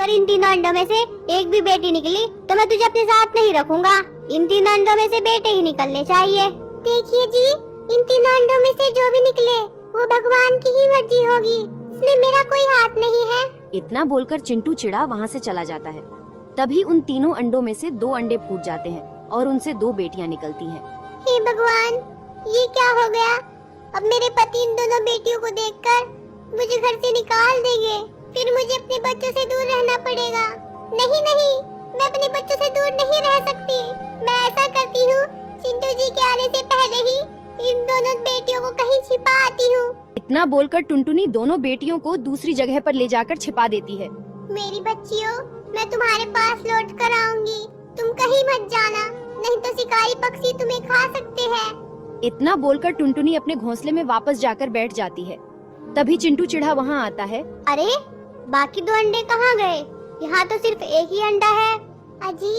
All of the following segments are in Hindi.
पर इन तीनों अंडों में से एक भी बेटी निकली तो मैं तुझे अपने साथ नहीं रखूंगा। इन तीनों अंडों में से बेटे ही निकलने चाहिए। देखिए जी, इन तीनों अंडों में से जो भी निकले वो भगवान की ही मर्जी होगी, इसमें मेरा कोई हाथ नहीं है। इतना बोलकर चिंटू चिड़ा वहाँ से चला जाता है। तभी उन तीनों अंडों में से 2 अंडे फूट जाते हैं और उनसे 2 बेटियां निकलती हैं। हे भगवान, ये क्या हो गया? अब मेरे पति इन दोनों बेटियों को देखकर मुझे घर से निकाल देंगे, फिर मुझे अपने बच्चों से दूर रहना पड़ेगा। नहीं नहीं, मैं अपने बच्चों से दूर नहीं रह सकती। मैं ऐसा करती हूँ, चिंटू जी के आने से पहले ही इन दोनों बेटियों को कहीं छिपा आती हूँ। इतना बोलकर टुनटुनी दोनों बेटियों को दूसरी जगह पर ले जाकर छिपा देती है। मेरी बच्चियों, मैं तुम्हारे पास लौट कर आऊंगी, तुम कहीं मत जाना, नहीं तो शिकारी पक्षी तुम्हें खा सकते हैं। इतना बोलकर टुनटुनी अपने घोंसले में वापस जाकर बैठ जाती है। तभी चिंटू चिढ़ा वहाँ आता है। अरे, बाकी 2 अंडे कहाँ गए? यहाँ तो सिर्फ एक ही अंडा है। अजी,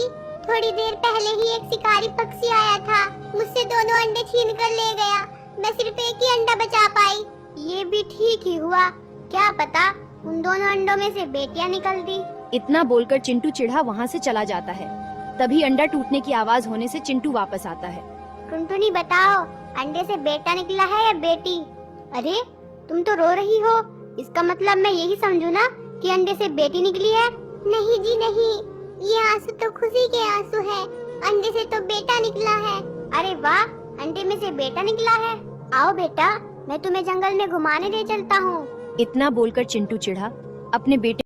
थोड़ी देर पहले ही एक शिकारी पक्षी आया था, मुझसे दोनों अंडे छीन कर ले गया। मैं सिर्फ एक ही अंडा बचा पाई। ये भी ठीक ही हुआ, क्या पता उन दोनों अंडों में से बेटियां निकल दी। इतना बोलकर चिंटू चिढ़ा वहाँ से चला जाता है। तभी अंडा टूटने की आवाज होने से चिंटू वापस आता है। टुनटुनी बताओ, अंडे से बेटा निकला है या बेटी? अरे, तुम तो रो रही हो, इसका मतलब मैं यही समझू ना कि अंडे से बेटी निकली है? नहीं जी नहीं, ये आंसू तो खुशी के आंसू है। अंडे से तो बेटा निकला है। अरे वाह, अंडे में से बेटा निकला है। आओ बेटा, मैं तुम्हें जंगल में घुमाने ले चलता हूँ। इतना बोलकर चिंटू चिढ़ा अपने बेटे